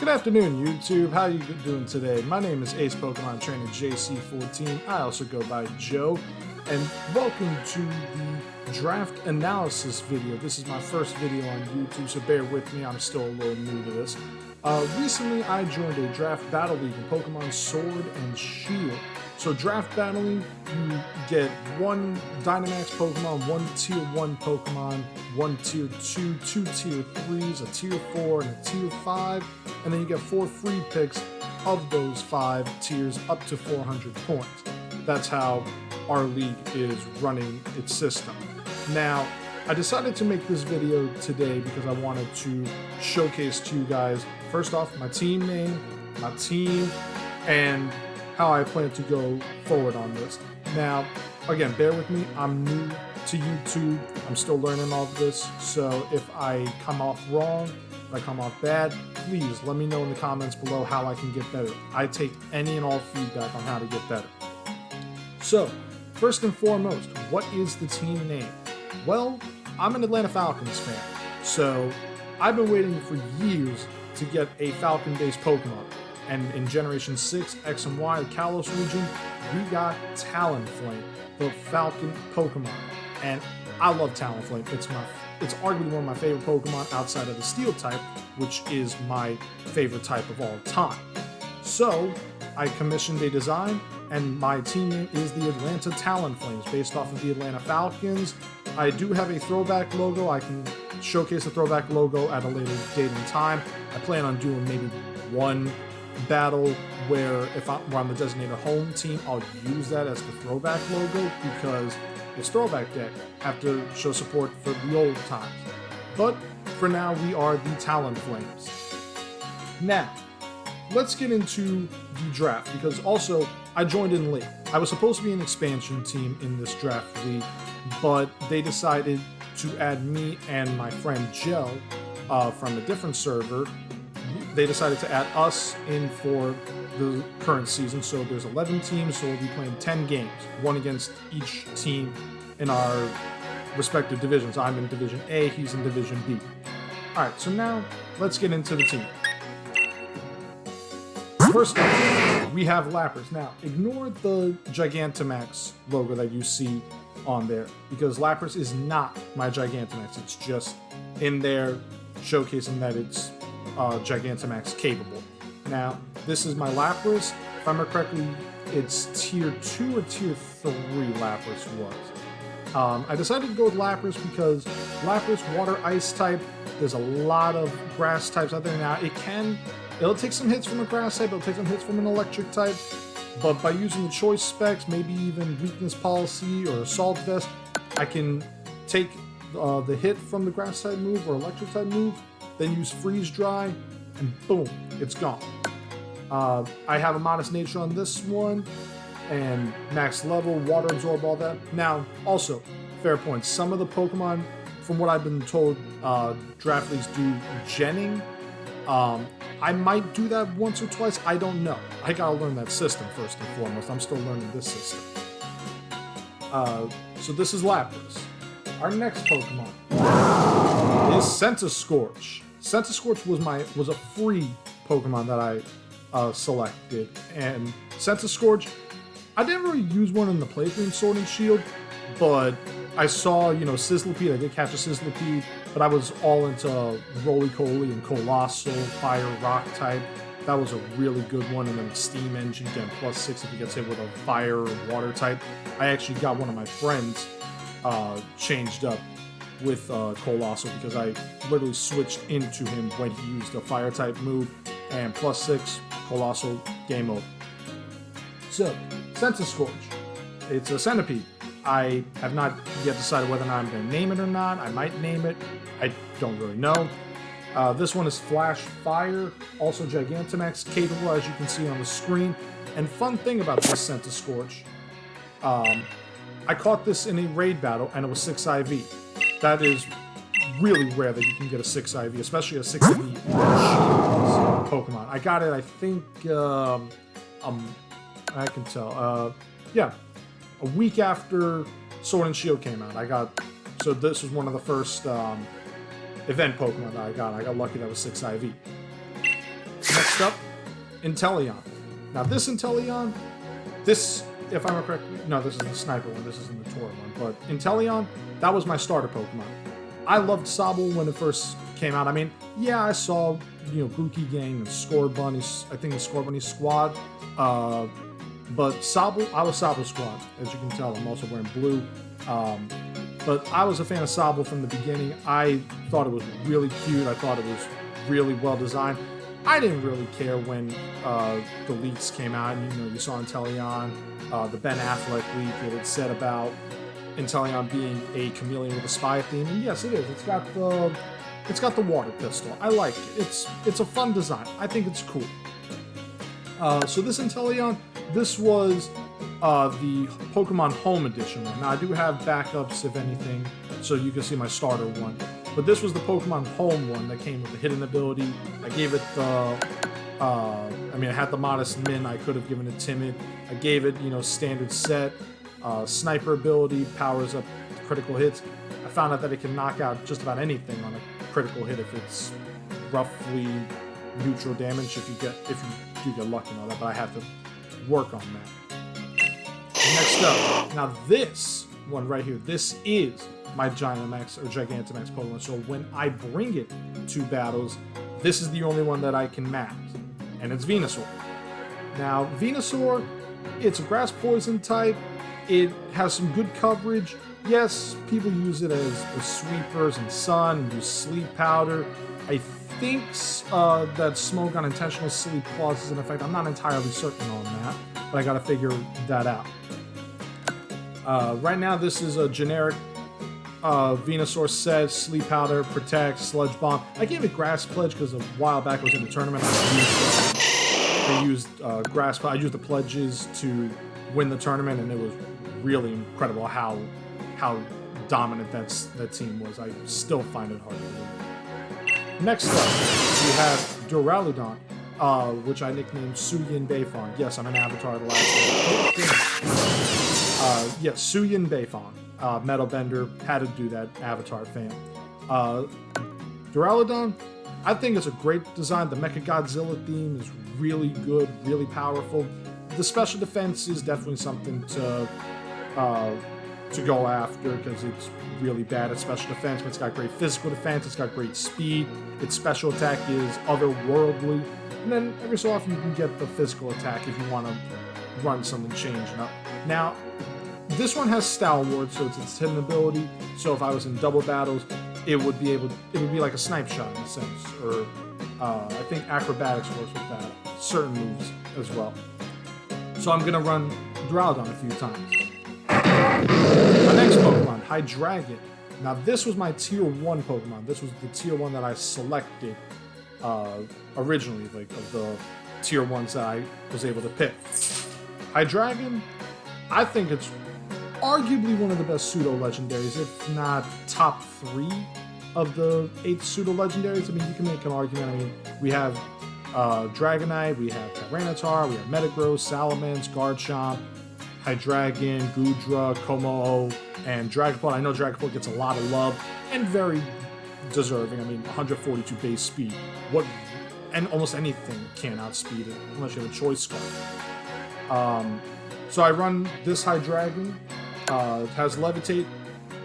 Good afternoon, YouTube. How you doing today? My name is Ace Pokemon Trainer JC14. I also go by Joe, and welcome to the draft analysis video. This is my first video on YouTube, so bear with me. I'm still a little new to this. Recently, I joined a draft battle league in Pokemon Sword and Shield. So draft battling, you get one Dynamax Pokemon, one Tier 1 Pokemon, one Tier 2, two Tier 3s, a Tier 4, and a Tier 5, and then you get 4 free picks of those 5 tiers up to 400 points. That's how our league is running its system. Now, I decided to make this video today because I wanted to showcase to you guys, first off, my team name, my team, and how I plan to go forward on this. Now, again, bear with me. I'm new to YouTube. I'm still learning all of this. So if I come off wrong, if I come off bad, please let me know in the comments below how I can get better. I take any and all feedback on how to get better. So, first and foremost, what is the team name? Well, I'm an Atlanta Falcons fan. So I've been waiting for years to get a Falcon-based Pokemon. And in Generation 6, X and Y, Kalos region, we got Talonflame, the Falcon Pokemon. And I love Talonflame. It's arguably one of my favorite Pokemon outside of the Steel type, which is my favorite type of all time. So I commissioned a design, and my team name is the Atlanta Talonflames, based off of the Atlanta Falcons. I do have a throwback logo. I can showcase the throwback logo at a later date and time. I plan on doing maybe one battle where where I'm the designated home team, I'll use that as the throwback logo because it's throwback day. I have to show support for the old times. But for now, we are the Talonflames. Now, let's get into the draft because also I joined in late. I was supposed to be an expansion team in this draft league, but they decided to add me and my friend Joe from a different server. They decided to add us in for the current season, so there's 11 teams, so we'll be playing 10 games, one against each team in our respective divisions. I'm in Division A, he's in Division B. Alright, so now let's get into the team. First up, we have Lapras. Now, ignore the Gigantamax logo that you see on there, because Lapras is not my Gigantamax. It's just in there showcasing that it's Gigantamax capable. Now, this is my Lapras. If I remember correctly, it's Tier 2 or Tier 3 Lapras was. I decided to go with Lapras because Lapras, Water, Ice type, there's a lot of grass types out there now. It'll take some hits from a grass type, it'll take some hits from an electric type, but by using the choice specs, maybe even weakness policy or assault vest, I can take the hit from the grass type move or electric type move, then use freeze dry, and boom, it's gone. I have a modest nature on this one, and max level, water absorb, all that. Now, also, fair point, some of the Pokemon, from what I've been told, draft leagues do genning. I might do that once or twice, I don't know. I gotta learn that system first and foremost. I'm still learning this system. So this is Lapras. Our next Pokemon is Centiskorch. Centiskorch was a free Pokemon that I selected, and Centiskorch, I didn't really use one in the playthrough in Sword and Shield, but I saw, Sizzlipede. I did catch a Sizzlipede, but I was all into Roly-Poly and Colossal, Fire, Rock type. That was a really good one, and then the Steam Engine, getting +6 if he gets hit with a Fire or Water type. I actually got one of my friends changed up with Colossal because I literally switched into him when he used a Fire type move, and +6, Colossal, game over. So, Centiskorch. It's a centipede. I have not yet decided whether or not I'm going to name it or not. I might name it. I don't really know. This one is Flash Fire, also Gigantamax capable, as you can see on the screen. And fun thing about this Centiskorch, I caught this in a raid battle, and it was 6 IV. That is really rare that you can get a 6 IV, especially a 6 IV Pokemon. I got it, I think, I can tell. Yeah, a week after Sword and Shield came out. So this was one of the first event Pokemon that I got. I got lucky that was 6 IV. Next up, Inteleon. Now this Inteleon, if I'm correct, no, this is the Sniper one, this isn't the Tor one, but Inteleon, that was my starter Pokemon. I loved Sobble when it first came out. I mean, yeah, I saw, Grookey Gang and Scorbunny, I think the Scorbunny Squad, but Sobble, I was Sobble Squad, as you can tell. I'm also wearing blue. But I was a fan of Sobble from the beginning. I thought it was really cute. I thought it was really well designed. I didn't really care when the leaks came out. You saw Inteleon, the Ben Affleck leak. It had said about Inteleon being a chameleon with a spy theme, and yes, it is. It's got the water pistol. I like it. It's a fun design. I think it's cool. So this Inteleon, this was the Pokemon Home Edition one. Now I do have backups if anything, so you can see my starter one. But this was the Pokemon Home one that came with the hidden ability. I gave it the, it had the Modest Min. I could have given it Timid. I gave it, standard set. Sniper ability, powers up critical hits. I found out that it can knock out just about anything on a critical hit if it's roughly neutral damage. If you do get lucky and all that, but I have to work on that. Next up, now this one right here, this is my Gigantamax or Gigantamax Pokemon. So when I bring it to battles, this is the only one that I can match, and it's Venusaur. Now Venusaur, it's a grass poison type. It has some good coverage. Yes, people use it as the sweepers and sun, and use sleep powder. I think that smoke on intentional sleep clause is in effect. I'm not entirely certain on that, but I gotta figure that out. Right now, this is a generic Venusaur set, Sleep Powder, Protect, Sludge Bomb. I gave it Grass Pledge because a while back I was in a tournament. I used Grass. I used the pledges to win the tournament, and it was really incredible how dominant that team was. I still find it hard to believe. Next up, we have Duraludon, which I nicknamed Suyin Beifong. Yes, I'm an avatar of the last one. Yes, Suyin Beifong. Metal Bender, had to do that, avatar fan. Duraludon, I think it's a great design. The Mecha Godzilla theme is really good, really powerful. The special defense is definitely something to go after because it's really bad at special defense, but it's got great physical defense, it's got great speed, its special attack is otherworldly, and then every so often you can get the physical attack if you want to run something changing up. Now, this one has Stalwart, so it's its hidden ability, so if I was in double battles, it would be like a snipe shot in a sense, or I think acrobatics works with that, certain moves as well. So I'm going to run Duraludon a few times. My next Pokemon, Hydreigon. Now this was my Tier 1 Pokemon. This was the Tier 1 that I selected originally, like of the Tier 1s that I was able to pick. Hydreigon, I think it's arguably one of the best pseudo-legendaries, if not top 3 of the 8 pseudo-legendaries. I mean, you can make an argument. I mean, we have Dragonite, we have Tyranitar, we have Metagross, Salamence, Garchomp, Hydreigon, Goodra, Kommo-o, and Dragapult. I know Dragapult gets a lot of love and very deserving. I mean, 142 base speed. And almost anything can outspeed it unless you have a choice scarf. So I run this Hydreigon. It has Levitate.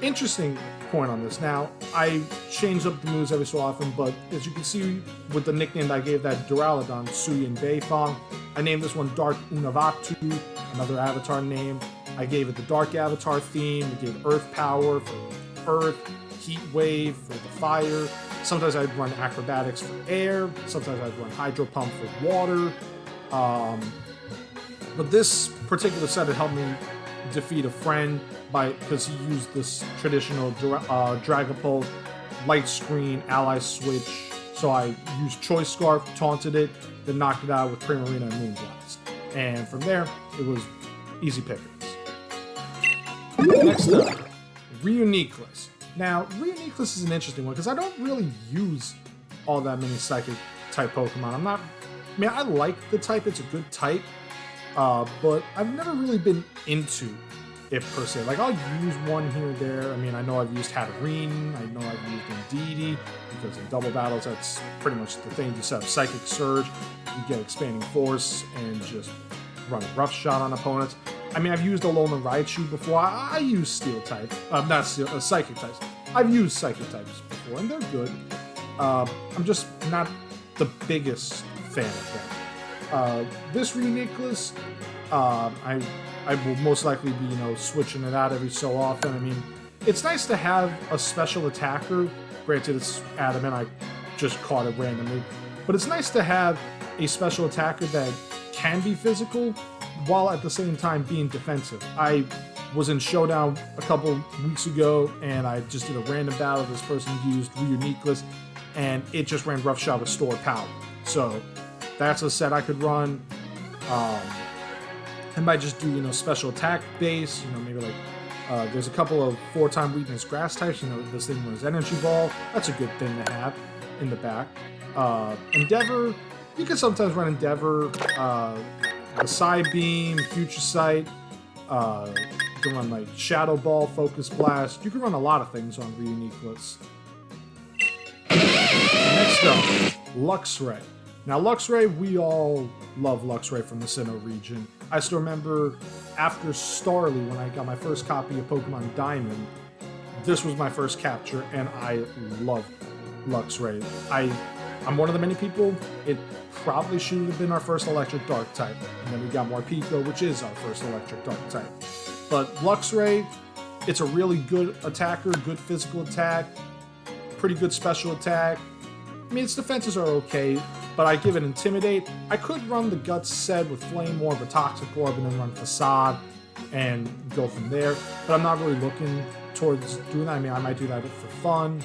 Interesting point on this. Now, I change up the moves every so often, but as you can see with the nickname I gave that Duraludon, Suyin Beifong, I named this one Dark Unavatu, another avatar name. I gave it the Dark Avatar theme. I gave Earth Power for Earth, Heat Wave for the fire. Sometimes I'd run Acrobatics for air. Sometimes I'd run Hydro Pump for water. But this particular set had helped me defeat a friend because he used this traditional Dragapult light screen ally switch. So I used Choice Scarf, taunted it, then knocked it out with Primarina and Moonblast. And from there, it was easy pickings. Next up, Reuniclus. Now, Reuniclus is an interesting one because I don't really use all that many Psychic type Pokemon. I like the type, it's a good type, but I've never really been into it per se. Like, I'll use one here or there. I mean, I know I've used Hatterene, I know I've used Indeedee, because in double battles, that's pretty much the thing. You set up Psychic Surge, you get Expanding Force, and just run a rough shot on opponents. I mean, I've used Alolan Raichu before. I use Steel type, not Steel, Psychic types. I've used Psychic types before, and they're good. I'm just not the biggest fan of them. This Reuniclus, I will most likely be, switching it out every so often. I mean, it's nice to have a special attacker. Granted, it's adamant, I just caught it randomly. But it's nice to have a special attacker that can be physical, while at the same time being defensive. I was in Showdown a couple weeks ago, and I just did a random battle. This person used Reuniclus, and it just ran Rough Shot with Stored Power. So that's a set I could run. I might just do, special attack base, maybe like, there's a couple of 4-time weakness grass types, this thing was Energy Ball. That's a good thing to have in the back. Endeavor, you can sometimes run Endeavor, the Side Beam, Future Sight, you can run like Shadow Ball, Focus Blast. You can run a lot of things on Reuniclus. Next up, Luxray. Now, Luxray, we all love Luxray from the Sinnoh region. I still remember after Starly, when I got my first copy of Pokemon Diamond, this was my first capture, and I loved Luxray. I'm one of the many people, it probably should have been our first Electric Dark type, and then we got Morpeko, which is our first Electric Dark type. But Luxray, it's a really good attacker, good physical attack, pretty good special attack. I mean, its defenses are okay, but I give it Intimidate. I could run the Guts set with Flame Orb or Toxic Orb and then run Facade and go from there, but I'm not really looking towards doing that. I mean, I might do that for fun.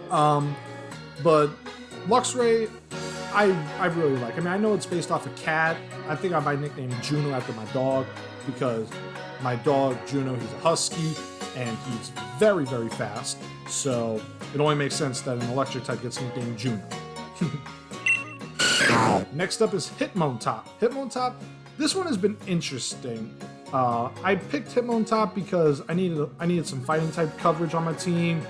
But Luxray, I really like. I mean, I know it's based off a cat. I think I might nickname Juno after my dog, because my dog, Juno, he's a husky, and he's very, very fast. So it only makes sense that an electric type gets nicknamed Juno. Next up is Hitmontop. Hitmontop, this one has been interesting. I picked Hitmontop because I needed some fighting type coverage on my team.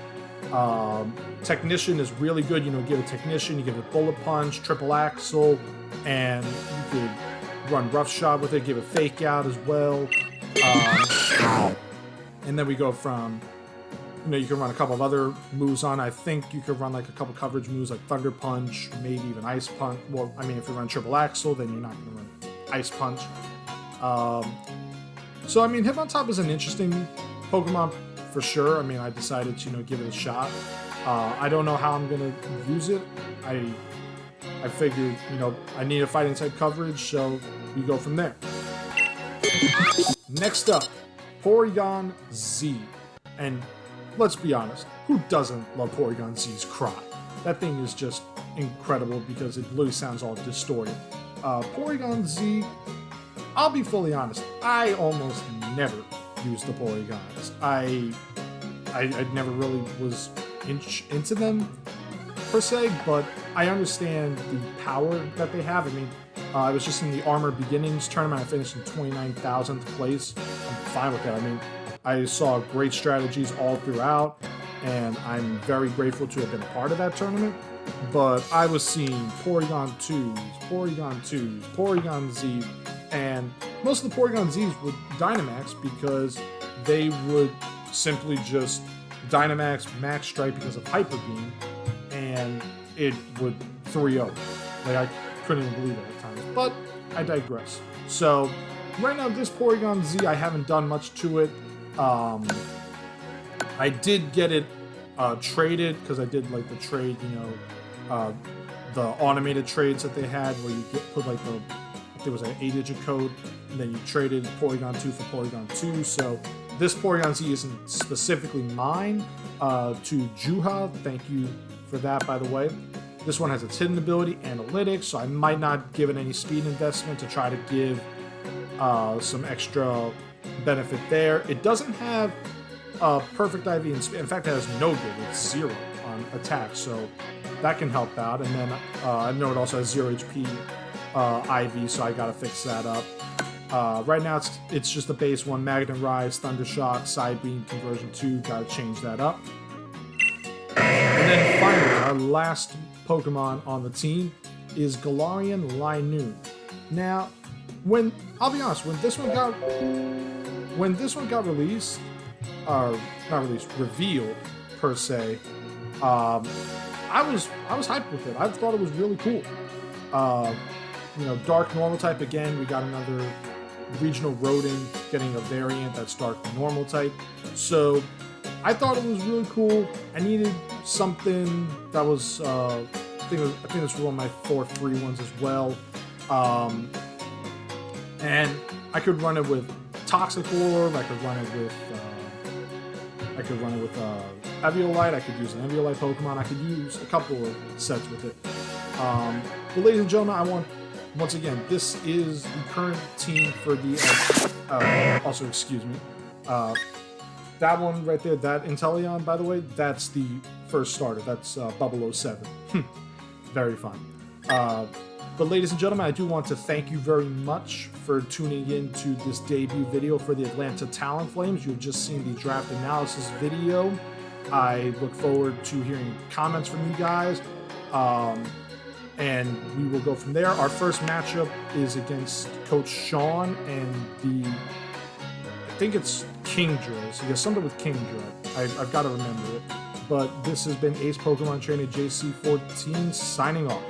Technician is really good. Give it Technician, you give it Bullet Punch, Triple Axle, and you could run Rough Shot with it, give it Fake Out as well. And then we go from, you can run a couple of other moves on. I think you could run like a couple coverage moves like Thunder Punch, maybe even Ice Punch. Well, I mean, if you run Triple Axle, then you're not going to run Ice Punch. So, I mean, Hitmontop is an interesting Pokemon for sure. I mean, I decided to, give it a shot. I don't know how I'm going to use it. I figured, I need a fighting type coverage, so we go from there. Next up, Porygon Z. And let's be honest, who doesn't love Porygon Z's cry? That thing is just incredible because it literally sounds all distorted. Porygon Z, I'll be fully honest, I almost never use the Porygons. I never really was into them per se, but I understand the power that they have. I mean, I was just in the Armor Beginnings tournament. I finished in 29,000th place. I'm fine with that. I mean, I saw great strategies all throughout, and I'm very grateful to have been a part of that tournament. But I was seeing Porygon 2s, Porygon 2s, Porygon Z, and most of the Porygon Zs would Dynamax because they would simply just Dynamax Max Strike because of Hyper Beam, and it would 3-0. Like, I couldn't even believe it at times, but I digress. So, right now, this Porygon Z, I haven't done much to it. I did get it traded, because I did, like, the trade, the automated trades that they had, where you put, like, there was an 8-digit code, and then you traded Porygon 2 for Porygon 2, so this Porygon Z isn't specifically mine. To Juha, thank you for that, by the way. This one has its hidden ability, Analytics, so I might not give it any speed investment to try to give some extra benefit there. It doesn't have perfect IV in speed. In fact, it has no good. It's 0 on attack, so that can help out. And then I know it also has 0 HP IV, so I gotta fix that up. Right now it's just the base one, Magnet Rise, Thunder Shock, Side Beam, Conversion 2, gotta change that up. And then finally, our last Pokemon on the team is Galarian Linoon. Now, I'll be honest, when this one got released, or not released, revealed per se, I was hyped with it. I thought it was really cool. Dark Normal type again. We got another regional Rodent getting a variant that's Dark Normal type. So I thought it was really cool. I needed something that was, I think this was one of my 4 free ones as well. And I could run it with Toxic Orb. I could run it with Eviolite. I could use an Eviolite Pokemon. I could use a couple of sets with it. But ladies and gentlemen, once again, this is the current team for the. Also, excuse me. That one right there, that Inteleon, by the way, that's the first starter. That's Bubble 07. Very fun. But ladies and gentlemen, I do want to thank you very much for tuning in to this debut video for the Atlanta Talonflames. You've just seen the draft analysis video. I look forward to hearing comments from you guys. And we will go from there. Our first matchup is against Coach Sean and I think it's Kingdra. So there's something with Kingdra. I've got to remember it. But this has been Ace Pokemon Trainer JC14 signing off.